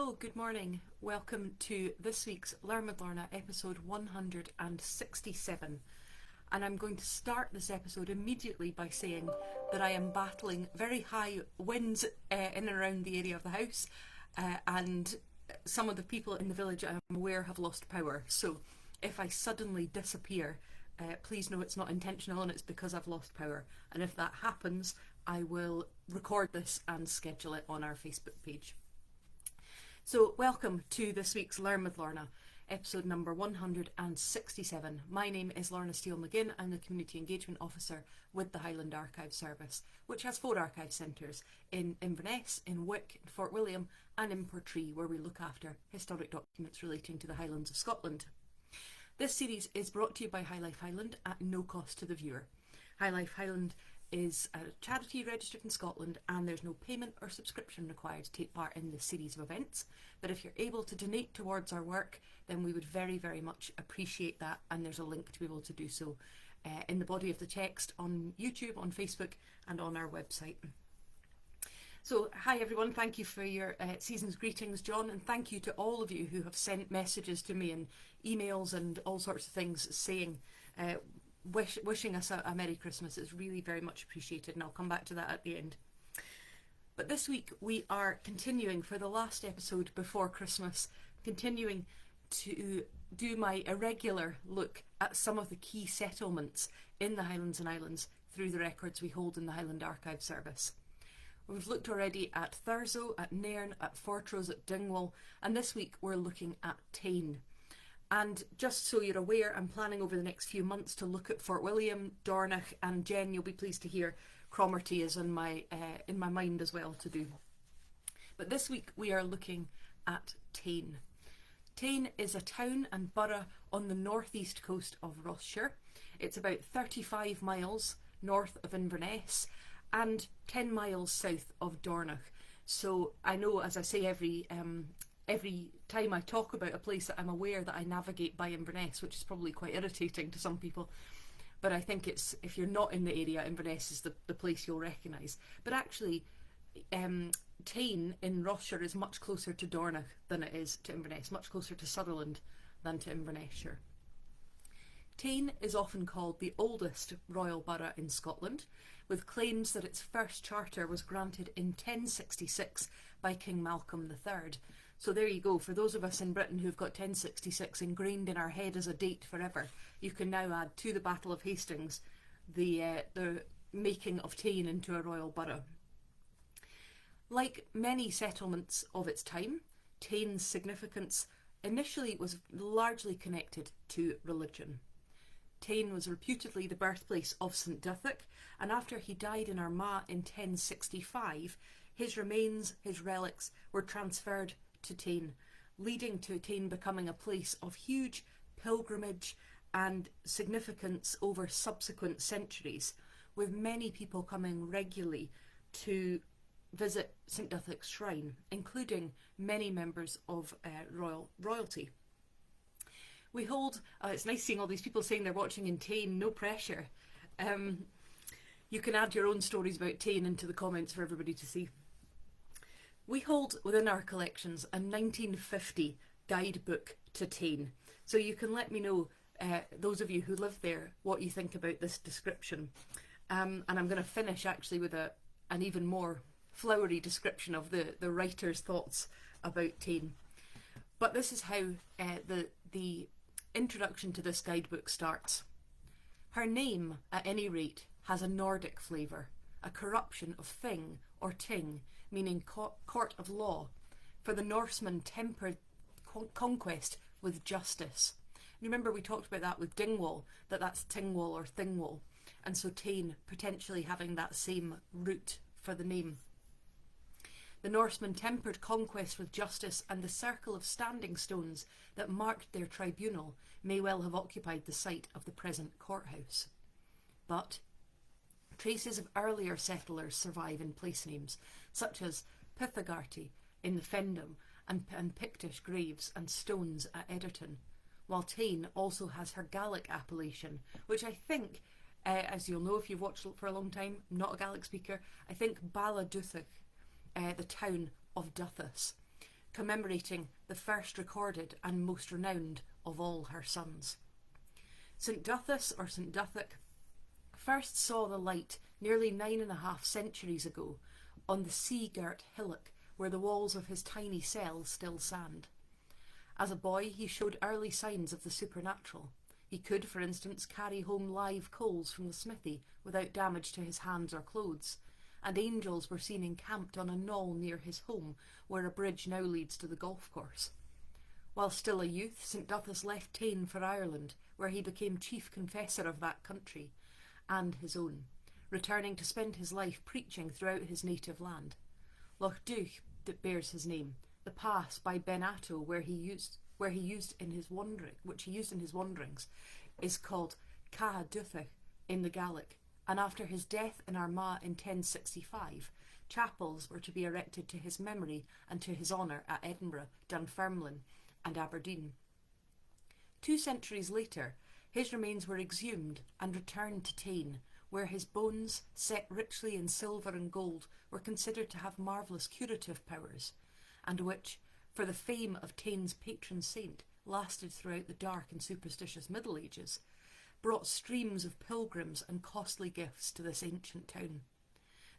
Hello, good morning. Welcome to this week's Learn with Lorna, episode 167. And I'm going to start this episode immediately by saying that I am battling very high winds in and around the area of the house, and some of the people in the village I'm aware have lost power. So if I suddenly disappear, please know it's not intentional and it's because I've lost power. And if that happens, I will record this and schedule it on our Facebook page. So welcome to this week's Learn with Lorna, episode number 167. My name is Lorna Steele-McGinn. I'm the Community Engagement Officer with the Highland Archive Service, which has 4 archive centres in Inverness, in Wick, in Fort William and in Portree, where we look after historic documents relating to the Highlands of Scotland. This series is brought to you by High Life Highland at no cost to the viewer. High Life Highland is a charity registered in Scotland, and there's no payment or subscription required to take part in this series of events. But if you're able to donate towards our work, then we would very, very much appreciate that, and there's a link to be able to do so in the body of the text on YouTube, on Facebook and on our website. So hi everyone, thank you for your season's greetings, John, and thank you to all of you who have sent messages to me and emails and all sorts of things saying wishing us a Merry Christmas. Is really very much appreciated, and I'll come back to that at the end. But this week we are continuing, for the last episode before Christmas, continuing to do my irregular look at some of the key settlements in the Highlands and Islands through the records we hold in the Highland Archive Service. We've looked already at Thurso, at Nairn, at Fortrose, at Dingwall, and this week we're looking at Tain. And just so you're aware, I'm planning over the next few months to look at Fort William, Dornoch, and Jen, you'll be pleased to hear, Cromarty is in my mind as well to do. But this week we are looking at Tain. Tain is a town and borough on the northeast coast of Ross-shire. It's about 35 miles north of Inverness and 10 miles south of Dornoch. So I know, as I say every time I talk about a place, that I'm aware that I navigate by Inverness, which is probably quite irritating to some people. But I think it's, if you're not in the area, Inverness is the place you'll recognise. But actually, Tain in Ross-shire is much closer to Dornoch than it is to Inverness, much closer to Sutherland than to Inverness-shire. Tain is often called the oldest royal borough in Scotland, with claims that its first charter was granted in 1066 by King Malcolm III. So there you go, for those of us in Britain who've got 1066 ingrained in our head as a date forever, you can now add to the Battle of Hastings the making of Tain into a royal borough. Like many settlements of its time, Tain's significance initially was largely connected to religion. Tain was reputedly the birthplace of St Duthac, and after he died in Armagh in 1065, his remains, his relics, were transferred to Tain, leading to Tain becoming a place of huge pilgrimage and significance over subsequent centuries, with many people coming regularly to visit St Duthac's shrine, including many members of royalty. We hold, it's nice seeing all these people saying they're watching in Tain, no pressure. You can add your own stories about Tain into the comments for everybody to see. We hold within our collections a 1950 guidebook to Tain, so you can let me know, those of you who live there, what you think about this description. And I'm going to finish actually with an even more flowery description of the writer's thoughts about Tain. But this is how the introduction to this guidebook starts. Her name, at any rate, has a Nordic flavour, a corruption of thing or ting, meaning court of law, for the Norsemen tempered conquest with justice. Remember we talked about that with Dingwall, that's Tingwall or Thingwall, and so Tain potentially having that same root for the name. The Norsemen tempered conquest with justice, and the circle of standing stones that marked their tribunal may well have occupied the site of the present courthouse. But traces of earlier settlers survive in place names, such as Pythagarty in the Fendham and Pictish graves and stones at Ederton, while Tain also has her Gaelic appellation, which I think, as you'll know if you've watched for a long time, I'm not a Gaelic speaker, I think Bala Duthach, the town of Duthas. commemorating the first recorded and most renowned of all her sons. St Duthus, or St Duthic, first saw the light nearly 9.5 centuries ago on the sea-girt hillock where the walls of his tiny cell still stand. As a boy, he showed early signs of the supernatural. He could, for instance, carry home live coals from the smithy without damage to his hands or clothes, and angels were seen encamped on a knoll near his home, where a bridge now leads to the golf course. While still a youth, St Duthus left Tain for Ireland, where he became chief confessor of that country and his own, returning to spend his life preaching throughout his native land. Loch Duch that bears his name, the pass by Ben Atto which he used in his wanderings, is called Ca Duthach in the Gaelic, and after his death in Armagh in 1065, chapels were to be erected to his memory and to his honour at Edinburgh, Dunfermline and Aberdeen. 2 centuries later, his remains were exhumed and returned to Tain, where his bones, set richly in silver and gold, were considered to have marvellous curative powers, and which, for the fame of Tain's patron saint, lasted throughout the dark and superstitious Middle Ages, brought streams of pilgrims and costly gifts to this ancient town.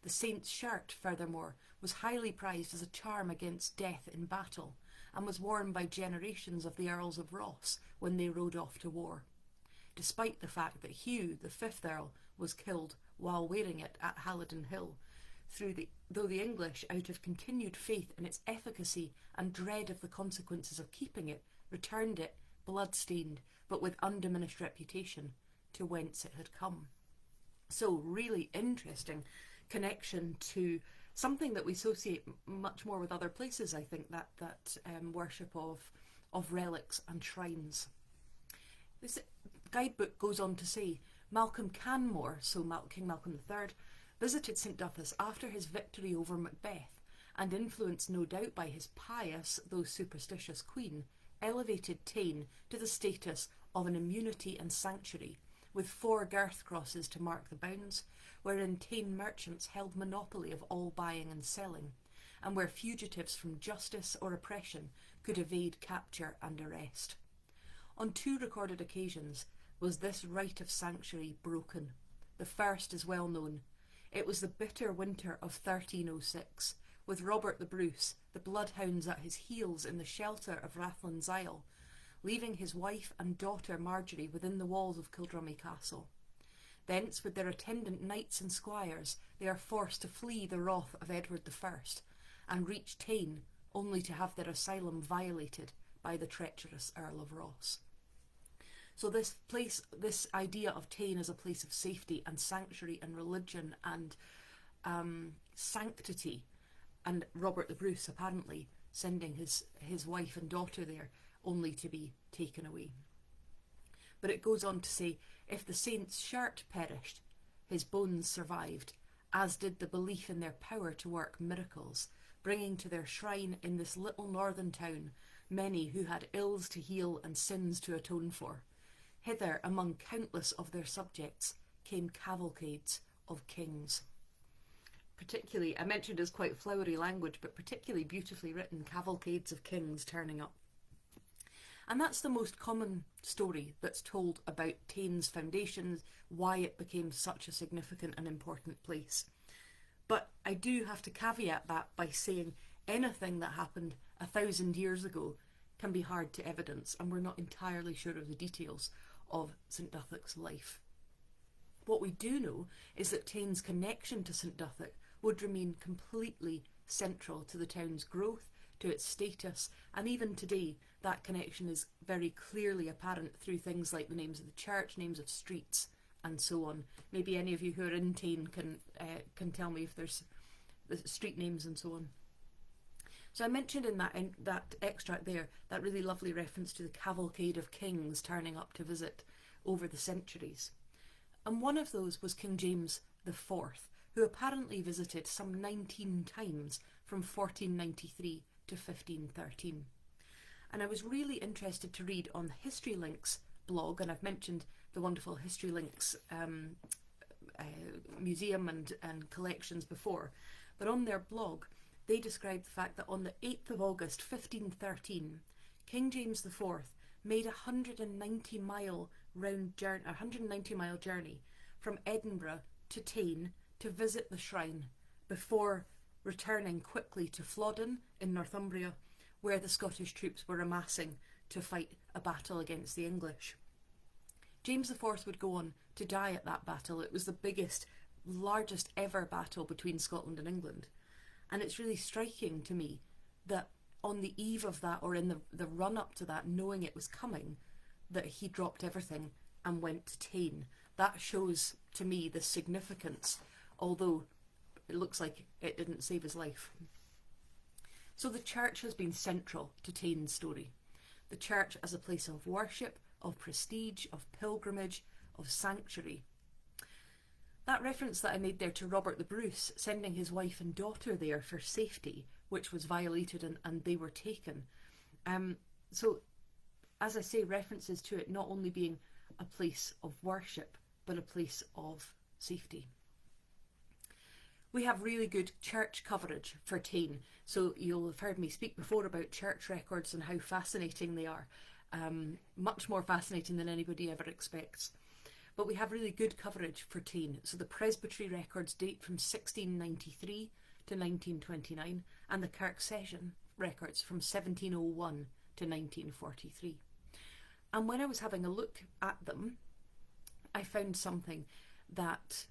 The saint's shirt, furthermore, was highly prized as a charm against death in battle, and was worn by generations of the Earls of Ross when they rode off to war, despite the fact that Hugh, the 5th Earl, was killed while wearing it at Halidon Hill, though the English, out of continued faith in its efficacy and dread of the consequences of keeping it, returned it, blood-stained, but with undiminished reputation, to whence it had come. So, really interesting connection to something that we associate much more with other places, I think, that worship of relics and shrines. This guidebook goes on to say, Malcolm Canmore, so King Malcolm III, visited St Duthus after his victory over Macbeth, and influenced no doubt by his pious, though superstitious queen, elevated Tain to the status of an immunity and sanctuary, with 4 girth crosses to mark the bounds, wherein Tain merchants held monopoly of all buying and selling, and where fugitives from justice or oppression could evade capture and arrest. On 2 recorded occasions was this right of sanctuary broken. The first is well known. It was the bitter winter of 1306, with Robert the Bruce, the bloodhounds at his heels in the shelter of Rathlin's Isle, leaving his wife and daughter Marjorie within the walls of Kildrummy Castle. Thence, with their attendant knights and squires, they are forced to flee the wrath of Edward I, and reach Tain, only to have their asylum violated by the treacherous Earl of Ross. So this idea of Tain as a place of safety and sanctuary and religion and sanctity, and Robert the Bruce apparently sending his wife and daughter there only to be taken away. But it goes on to say, if the saint's shirt perished, his bones survived, as did the belief in their power to work miracles, bringing to their shrine in this little northern town many who had ills to heal and sins to atone for. Hither, among countless of their subjects, came cavalcades of kings. Particularly, I mentioned as quite flowery language, but particularly beautifully written, cavalcades of kings turning up. And that's the most common story that's told about Tain's foundations, why it became such a significant and important place. But I do have to caveat that by saying anything that happened 1,000 years ago can be hard to evidence, and we're not entirely sure of the details of St Duthic's life. What we do know is that Tain's connection to St Duthic would remain completely central to the town's growth, to its status, and even today that connection is very clearly apparent through things like the names of the church, names of streets, and so on. Maybe any of you who are in Tain can tell me if there's the street names and so on. So I mentioned in that extract there that really lovely reference to the cavalcade of kings turning up to visit over the centuries. And one of those was King James IV, who apparently visited some 19 times from 1493 to 1513. And I was really interested to read on History Links blog, and I've mentioned the wonderful History Links museum and collections before, but on their blog they describe the fact that on the 8th of August 1513, King James IV made a 190-mile journey from Edinburgh to Tain to visit the shrine before returning quickly to Flodden in Northumbria, where the Scottish troops were amassing to fight a battle against the English. James IV would go on to die at that battle. It was the biggest, largest ever battle between Scotland and England. And it's really striking to me that on the eve of that, or in the run-up to that, knowing it was coming, that he dropped everything and went to Tain. That shows to me the significance, although it looks like it didn't save his life. So the church has been central to Tain's story. The church as a place of worship, of prestige, of pilgrimage, of sanctuary. That reference that I made there to Robert the Bruce, sending his wife and daughter there for safety, which was violated and they were taken. So, as I say, references to it not only being a place of worship, but a place of safety. We have really good church coverage for Tain. So you'll have heard me speak before about church records and how fascinating they are. Much more fascinating than anybody ever expects. But we have really good coverage for Tain. So the presbytery records date from 1693 to 1929, and the Kirk Session records from 1701 to 1943. And when I was having a look at them, I found something that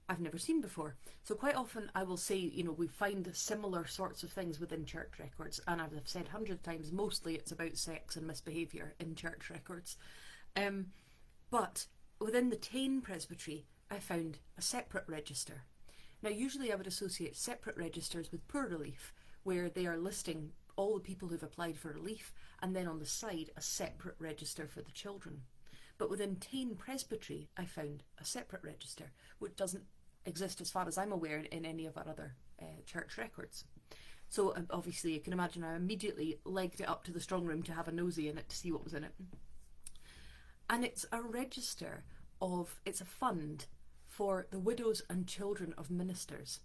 I've never seen before. So quite often I will say, we find similar sorts of things within church records, and as I've said 100 times, mostly it's about sex and misbehaviour in church records. But within the Tain Presbytery, I found a separate register. Now usually I would associate separate registers with poor relief, where they are listing all the people who've applied for relief, and then on the side a separate register for the children. But within Tain Presbytery, I found a separate register, which doesn't exist as far as I'm aware in any of our other church records. So obviously you can imagine I immediately legged it up to the strong room to have a nosy in it to see what was in it. And it's a register it's a fund for the widows and children of ministers.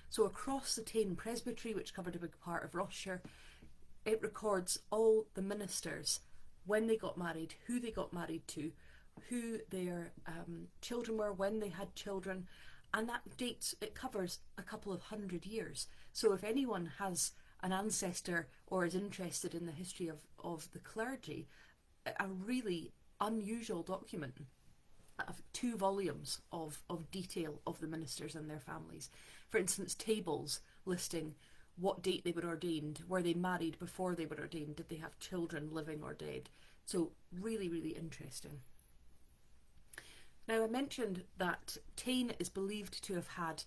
So across the Tain Presbytery, which covered a big part of Rossshire, it records all the ministers, when they got married, who they got married to, who their children were, when they had children, and that dates, it covers a couple of 100 years. So if anyone has an ancestor or is interested in the history of the clergy, a really unusual document of 2 volumes of detail of the ministers and their families. For instance, tables listing what date they were ordained, were they married before they were ordained, did they have children living or dead. So really, really interesting. Now I mentioned that Tain is believed to have had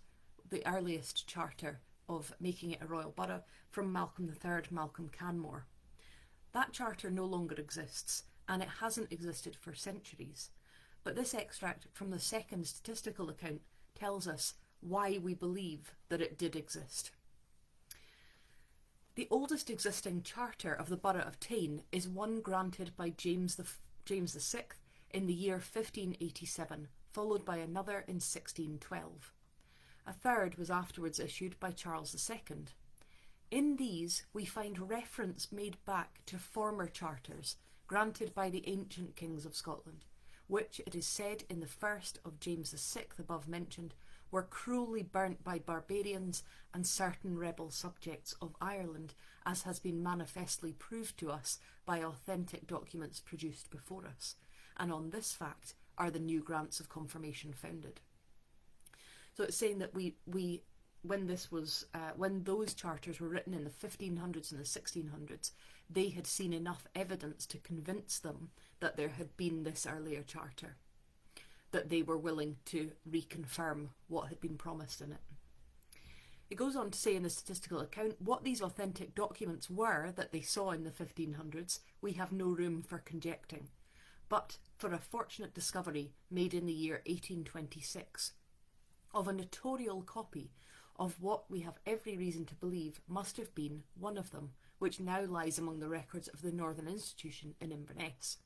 the earliest charter of making it a royal borough from Malcolm III, Malcolm Canmore. That charter no longer exists, and it hasn't existed for centuries. But this extract from the second statistical account tells us why we believe that it did exist. The oldest existing charter of the borough of Tain is one granted by James VI in the year 1587, followed by another in 1612. A third was afterwards issued by Charles II. In these we find reference made back to former charters granted by the ancient kings of Scotland, which it is said in the first of James VI above mentioned were cruelly burnt by barbarians and certain rebel subjects of Ireland, as has been manifestly proved to us by authentic documents produced before us. And on this fact are the new grants of confirmation founded. So it's saying that when those charters were written in the 1500s and the 1600s, they had seen enough evidence to convince them that there had been this earlier charter, that they were willing to reconfirm what had been promised in it. It goes on to say in the statistical account, what these authentic documents were that they saw in the 1500s, we have no room for conjecturing. But for a fortunate discovery made in the year 1826 of a notarial copy of what we have every reason to believe must have been one of them, which now lies among the records of the Northern Institution in Inverness.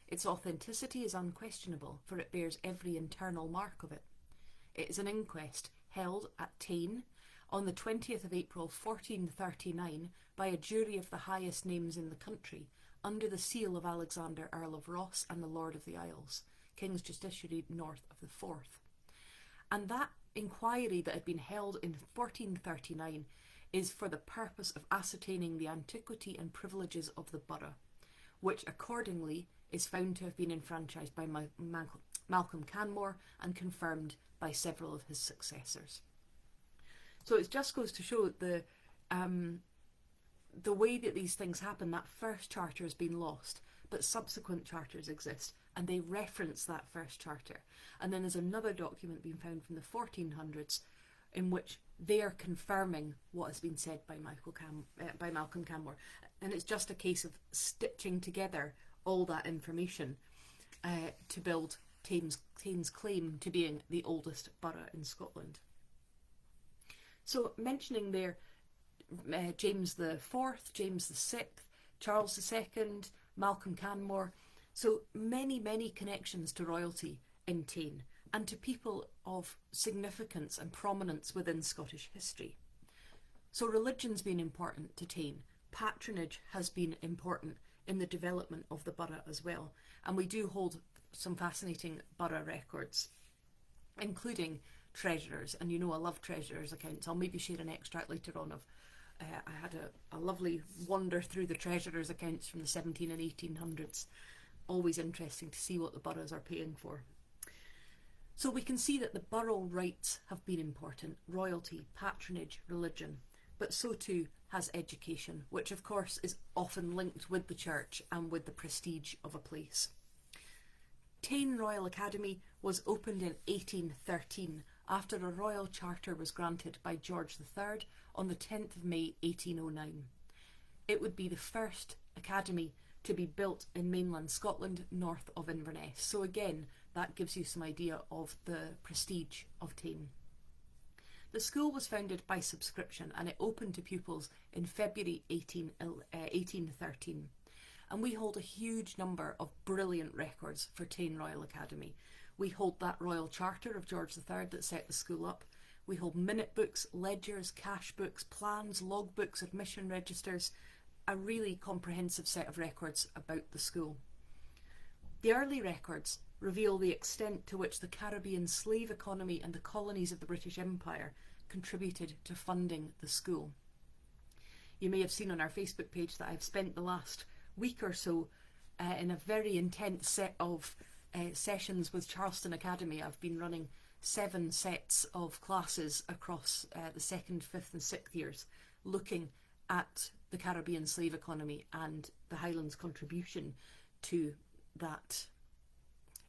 Its authenticity is unquestionable, for it bears every internal mark of it. It is an inquest held at Tain on the 20th of April 1439 by a jury of the highest names in the country, under the seal of Alexander, Earl of Ross and the Lord of the Isles, King's Justiciary North of the Forth. And that inquiry that had been held in 1439 is for the purpose of ascertaining the antiquity and privileges of the borough, which accordingly is found to have been enfranchised by Malcolm Canmore and confirmed by several of his successors. So it just goes to show the way that these things happen. That first charter has been lost, but subsequent charters exist, and they reference that first charter. And then there's another document being found from the 1400s in which they are confirming what has been said by Malcolm Canmore. And it's just a case of stitching together all that information to build Tain's claim to being the oldest borough in Scotland. So mentioning there James IV, James VI, Charles II, Malcolm Canmore, so many connections to royalty in Tain and to people of significance and prominence within Scottish history. So religion's been important to Tain. Patronage has been important in the development of the borough as well, and we do hold some fascinating borough records, including treasurers, and you know I love treasurers' accounts. I'll maybe share an extract later on of I had a lovely wander through the treasurers' accounts from the 17 and 1800s. Always interesting to see what the boroughs are paying for. So we can see that the borough rights have been important: royalty, patronage, religion, but so too has education, which of course is often linked with the church and with the prestige of a place. Tain Royal Academy was opened in 1813 after a royal charter was granted by George III on the 10th of May 1809. It would be the first academy to be built in mainland Scotland north of Inverness. So again, that gives you some idea of the prestige of Tain. The school was founded by subscription and it opened to pupils in February 1813. And we hold a huge number of brilliant records for Tain Royal Academy. We hold that royal charter of George III that set the school up. We hold minute books, ledgers, cash books, plans, log books, admission registers, a really comprehensive set of records about the school. The early records reveal the extent to which the Caribbean slave economy and the colonies of the British Empire contributed to funding the school. You may have seen on our Facebook page that I've spent the last week or so in a very intense set of sessions with Charleston Academy. I've been running 7 sets of classes across the 2nd, 5th and 6th years, looking at the Caribbean slave economy and the Highlands' contribution to that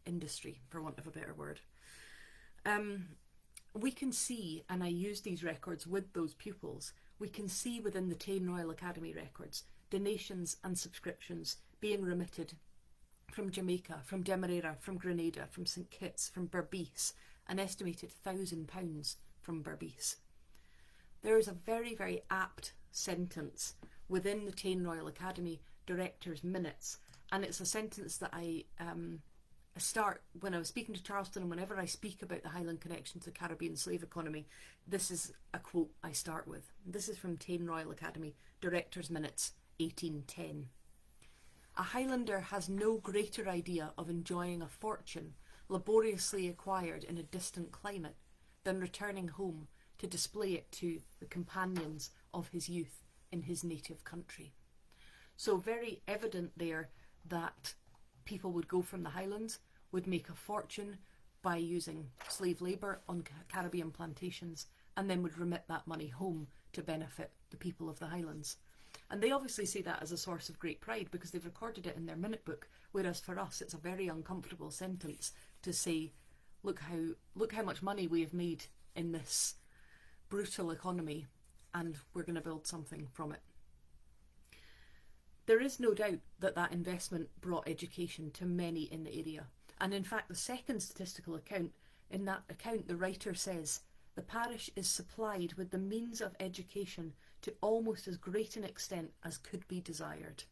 industry, for want of a better word. We can see, and I use these records with those pupils, we can see within the Tain Royal Academy records donations and subscriptions being remitted from Jamaica, from Demerara, from Grenada, from St Kitts, from Berbice, an estimated £1,000 from Berbice. There is a very apt sentence within the Tain Royal Academy Director's Minutes, and it's a sentence that I start when I was speaking to Charleston, and whenever I speak about the Highland connection to the Caribbean slave economy, this is a quote I start with. This is from Tain Royal Academy Director's Minutes, 1810. A Highlander has no greater idea of enjoying a fortune laboriously acquired in a distant climate than returning home to display it to the companions of his youth in his native country. So very evident there that people would go from the Highlands, would make a fortune by using slave labour on Caribbean plantations, and then would remit that money home to benefit the people of the Highlands. And they obviously see that as a source of great pride because they've recorded it in their minute book, whereas for us it's a very uncomfortable sentence to say, look how much money we have made in this brutal economy, and we're going to build something from it. There is no doubt that that investment brought education to many in the area, and in fact the second statistical account, in that account the writer says, the parish is supplied with the means of education to almost as great an extent as could be desired,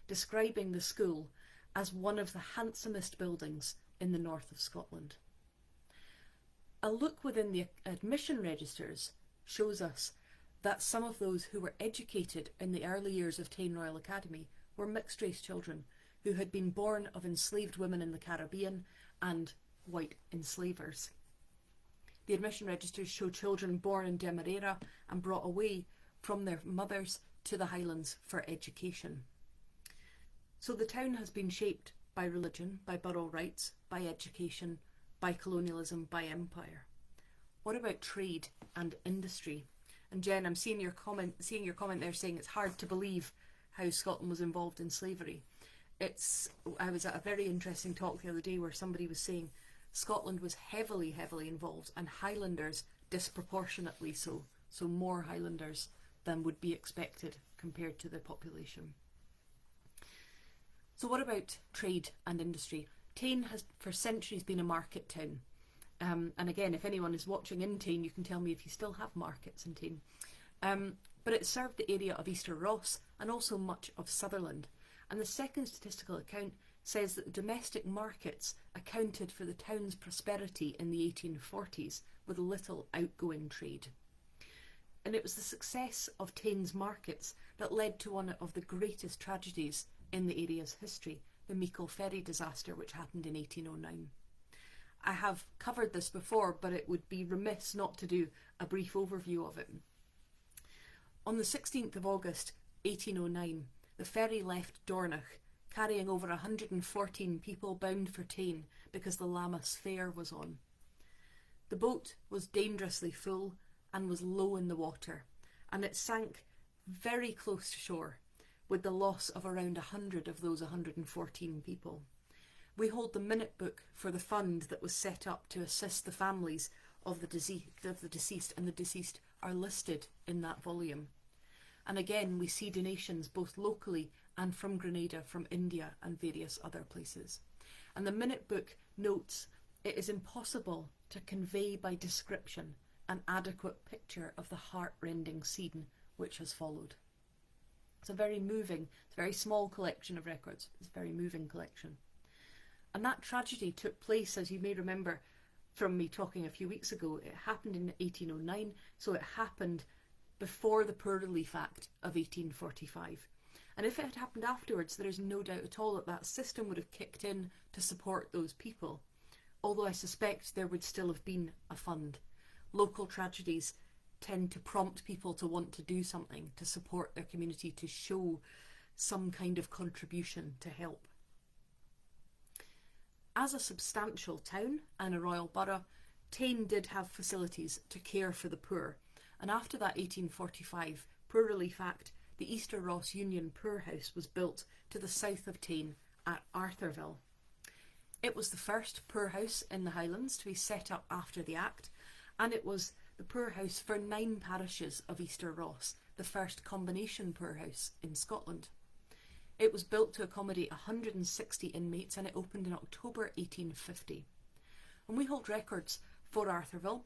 describing the school as one of the handsomest buildings in the north of Scotland. A look within the admission registers shows us that some of those who were educated in the early years of Tain Royal Academy were mixed-race children who had been born of enslaved women in the Caribbean and white enslavers. The admission registers show children born in Demerara and brought away from their mothers to the Highlands for education. So the town has been shaped by religion, by borough rights, by education, by colonialism, by empire. What about trade and industry? And Jen, I'm seeing your comment there saying it's hard to believe how Scotland was involved in slavery. I was at a very interesting talk the other day where somebody was saying Scotland was heavily involved, and Highlanders disproportionately so. So more Highlanders than would be expected compared to the population. So what about trade and industry? Tain has for centuries been a market town. And again, if anyone is watching in Tain, you can tell me if you still have markets in Tain. But it served the area of Easter Ross and also much of Sutherland. And the second statistical account says that the domestic markets accounted for the town's prosperity in the 1840s with little outgoing trade. And it was the success of Tain's markets that led to one of the greatest tragedies in the area's history, the Meikle Ferry disaster, which happened in 1809. I have covered this before, but it would be remiss not to do a brief overview of it. On the 16th of August 1809, the ferry left Dornoch, carrying over 114 people bound for Tain because the Lammas Fair was on. The boat was dangerously full and was low in the water, and it sank very close to shore, with the loss of around 100 of those 114 people. We hold the minute book for the fund that was set up to assist the families of the deceased, and the deceased are listed in that volume. And again, we see donations both locally and from Grenada, from India and various other places. And the minute book notes it is impossible to convey by description an adequate picture of the heart-rending scene which has followed. It's a very moving, it's a very small collection of records. It's a very moving collection. And that tragedy took place, as you may remember from me talking a few weeks ago, it happened in 1809, so it happened before the Poor Relief Act of 1845. And if it had happened afterwards, there is no doubt at all that that system would have kicked in to support those people, although I suspect there would still have been a fund. Local tragedies tend to prompt people to want to do something, to support their community, to show some kind of contribution to help. As a substantial town and a royal borough, Tain did have facilities to care for the poor, and after that 1845 Poor Relief Act, the Easter Ross Union Poor House was built to the south of Tain at Arthurville. It was the first poor house in the Highlands to be set up after the Act, and it was the poor house for 9 parishes of Easter Ross, the first combination poor house in Scotland. It was built to accommodate 160 inmates, and it opened in October 1850. And we hold records for Arthurville,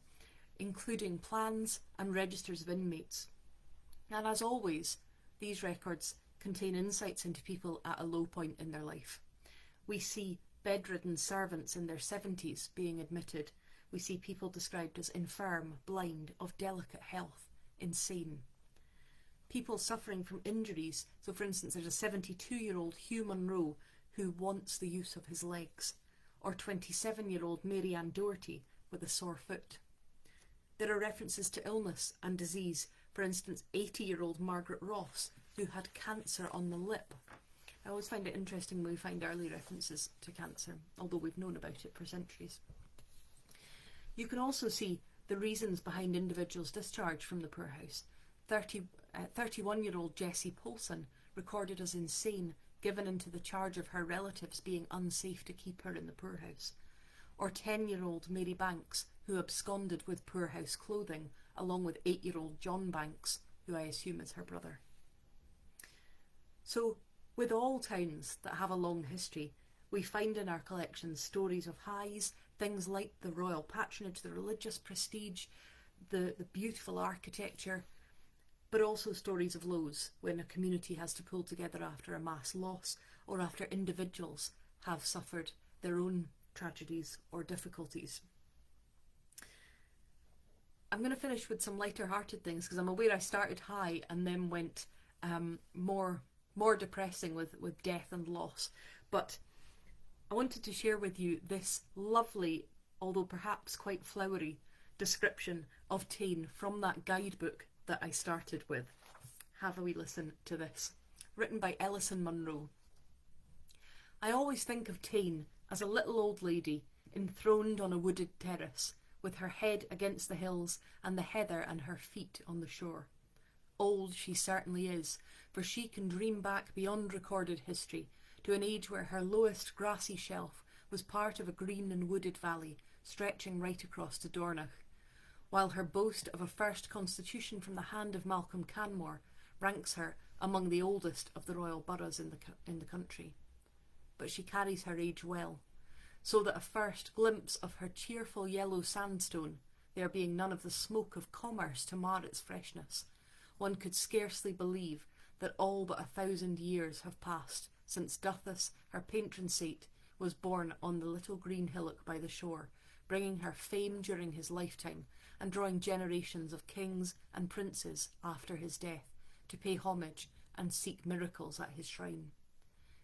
including plans and registers of inmates. And as always, these records contain insights into people at a low point in their life. We see bedridden servants in their 70s being admitted. We see people described as infirm, blind, of delicate health, insane. People suffering from injuries. So for instance, there's a 72-year-old Hugh Munro who wants the use of his legs, or 27-year-old Mary Ann Doherty with a sore foot. There are references to illness and disease. For instance, 80-year-old Margaret Ross, who had cancer on the lip. I always find it interesting when we find early references to cancer, although we've known about it for centuries. You can also see the reasons behind individuals' discharge from the poorhouse. 31-year-old Jessie Polson, recorded as insane, given into the charge of her relatives being unsafe to keep her in the poorhouse. Or 10-year-old Mary Banks, who absconded with poorhouse clothing, along with 8-year-old John Banks, who I assume is her brother. So, with all towns that have a long history, we find in our collections stories of highs, things like the royal patronage, the religious prestige, the beautiful architecture, but also stories of lows, when a community has to pull together after a mass loss, or after individuals have suffered their own tragedies or difficulties. I'm going to finish with some lighter-hearted things because I'm aware I started high and then went more depressing with death and loss. But I wanted to share with you this lovely, although perhaps quite flowery, description of Tain from that guidebook that I started with. Have a wee listen to this. Written by Ellison Munro. I always think of Tain as a little old lady enthroned on a wooded terrace, with her head against the hills and the heather and her feet on the shore. Old she certainly is, for she can dream back beyond recorded history to an age where her lowest grassy shelf was part of a green and wooded valley stretching right across to Dornoch, while her boast of a first constitution from the hand of Malcolm Canmore ranks her among the oldest of the royal boroughs in the country. But she carries her age well, so that a first glimpse of her cheerful yellow sandstone, there being none of the smoke of commerce to mar its freshness, one could scarcely believe that all but 1,000 years have passed since Duthus, her patron saint, was born on the little green hillock by the shore, bringing her fame during his lifetime and drawing generations of kings and princes after his death to pay homage and seek miracles at his shrine.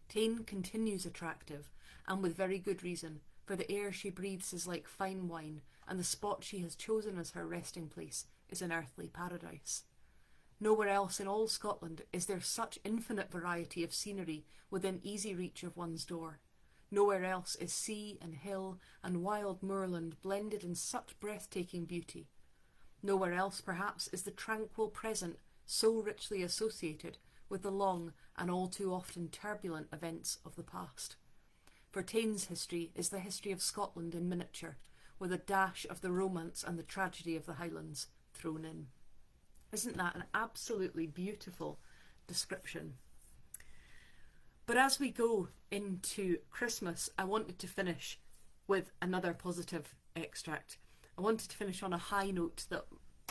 Tain continues attractive, and with very good reason, for the air she breathes is like fine wine, and the spot she has chosen as her resting place is an earthly paradise. Nowhere else in all Scotland is there such infinite variety of scenery within easy reach of one's door. Nowhere else is sea and hill and wild moorland blended in such breathtaking beauty. Nowhere else, perhaps, is the tranquil present so richly associated with the long and all too often turbulent events of the past. For Tain's history is the history of Scotland in miniature, with a dash of the romance and the tragedy of the Highlands thrown in. Isn't that an absolutely beautiful description? But as we go into Christmas, I wanted to finish with another positive extract. I wanted to finish on a high note that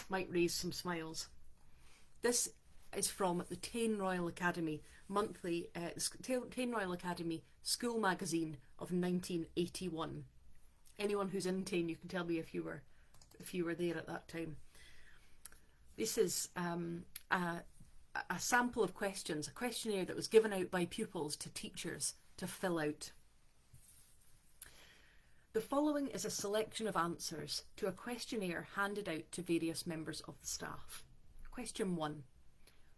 might raise some smiles. This is from the Tain Royal Academy monthly, Tain Royal Academy School Magazine of 1981. Anyone who's in Tain, you can tell me if you were there at that time. This is a sample of questions, a questionnaire that was given out by pupils to teachers to fill out. The following is a selection of answers to a questionnaire handed out to various members of the staff. Question 1.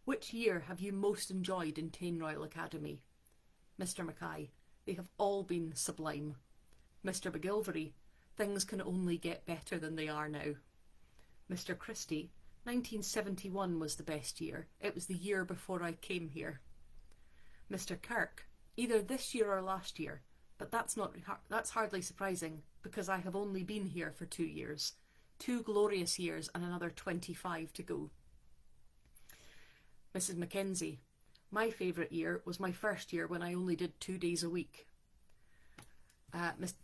Which year have you most enjoyed in Tain Royal Academy? Mr. Mackay: they have all been sublime. Mr. McGilvery: things can only get better than they are now. Mr. Christie: 1971 was the best year. It was the year before I came here. Mr. Kirk: either this year or last year, but that's hardly surprising because I have only been here for 2 years. 2 glorious years and another 25 to go. Mrs. Mackenzie: my favourite year was my first year when I only did 2 days a week.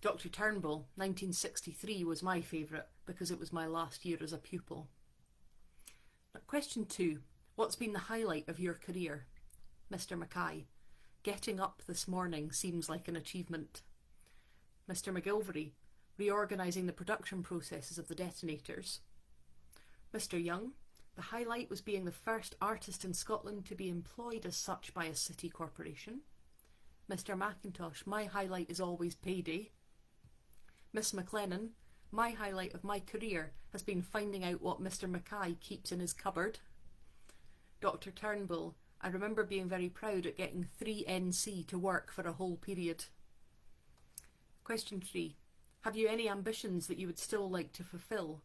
Dr. Turnbull: 1963 was my favourite because it was my last year as a pupil. Question 2. What's been the highlight of your career? Mr. Mackay: getting up this morning seems like an achievement. Mr. McGilvery: reorganising the production processes of the detonators. Mr. Young: the highlight was being the first artist in Scotland to be employed as such by a city corporation. Mr. McIntosh: my highlight is always payday. Miss McLennan: my highlight of my career has been finding out what Mr. Mackay keeps in his cupboard. Dr. Turnbull: I remember being very proud at getting 3 NC to work for a whole period. Question 3. Have you any ambitions that you would still like to fulfil?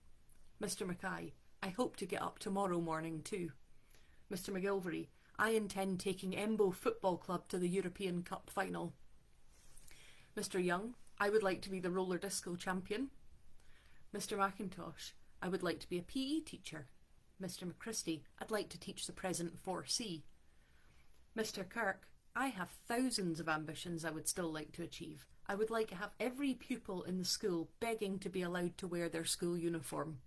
Mr. Mackay: I hope to get up tomorrow morning too. Mr. McGilvery: I intend taking Embo Football Club to the European Cup final. Mr. Young: I would like to be the roller disco champion. Mr. McIntosh: I would like to be a PE teacher. Mr. McChristie: I'd like to teach the present 4C. Mr. Kirk: I have thousands of ambitions I would still like to achieve. I would like to have every pupil in the school begging to be allowed to wear their school uniform.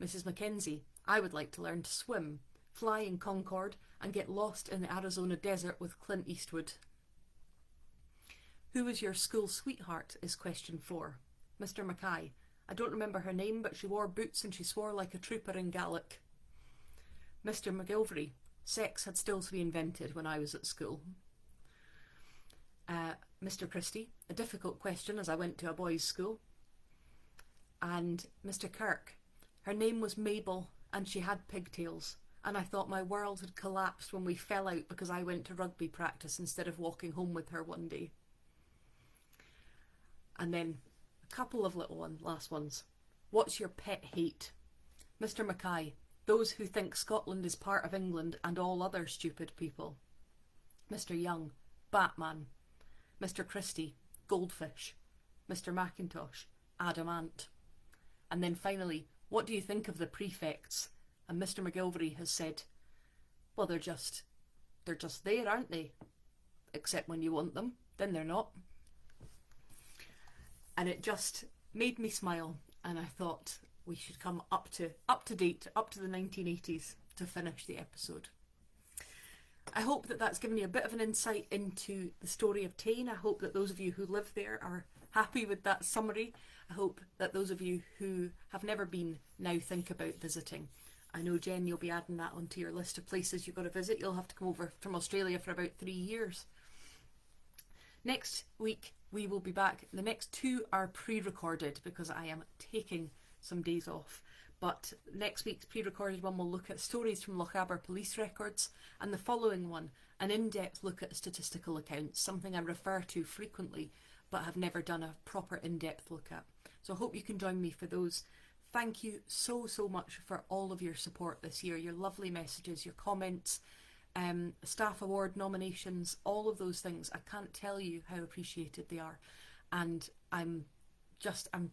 Mrs. Mackenzie: I would like to learn to swim, fly in Concorde, and get lost in the Arizona desert with Clint Eastwood. Who was your school sweetheart is question 4. Mr. Mackay: I don't remember her name, but she wore boots and she swore like a trooper in Gaelic. Mr. McGilvery, sex had still to be invented when I was at school. Mr. Christie, a difficult question as I went to a boys' school. And Mr. Kirk, her name was Mabel and she had pigtails, and I thought my world had collapsed when we fell out because I went to rugby practice instead of walking home with her one day. And then a couple of last ones. What's your pet hate? Mr. Mackay, those who think Scotland is part of England and all other stupid people. Mr. Young, Batman. Mr. Christie, goldfish. Mr. Mackintosh, adamant. And then finally, what do you think of the prefects? And Mr. McGilvery has said, well, they're just there, aren't they? Except when you want them, then they're not. And it just made me smile, and I thought we should come up to date, up to the 1980s to finish the episode. I hope that that's given you a bit of an insight into the story of Tain. I hope that those of you who live there are happy with that summary. I hope that those of you who have never been now think about visiting. I know, Jen, you'll be adding that onto your list of places you've got to visit. You'll have to come over from Australia for about 3 years. Next week we will be back. The next two are pre-recorded because I am taking some days off. But next week's pre-recorded one will look at stories from Lochaber police records, and the following one, an in-depth look at statistical accounts, something I refer to frequently but have never done a proper in-depth look at. So I hope you can join me for those. Thank you so much for all of your support this year, your lovely messages, your comments, staff award nominations, all of those things. I can't tell you how appreciated they are, and I'm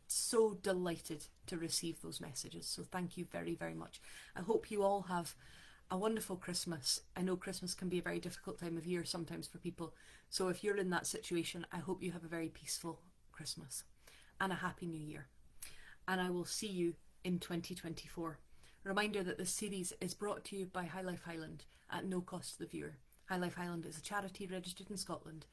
so delighted to receive those messages. So thank you very much. I hope you all have a wonderful Christmas. I know Christmas can be a very difficult time of year sometimes for people, so if you're in that situation, I hope you have a very peaceful Christmas and a happy new year, and I will see you in 2024. Reminder that this series is brought to you by High Life Highland at no cost to the viewer. High Life Highland is a charity registered in Scotland,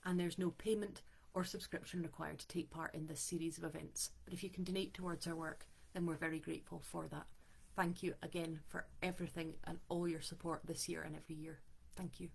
and there's no payment or subscription required to take part in this series of events. But if you can donate towards our work, then we're very grateful for that. Thank you again for everything and all your support this year and every year. Thank you.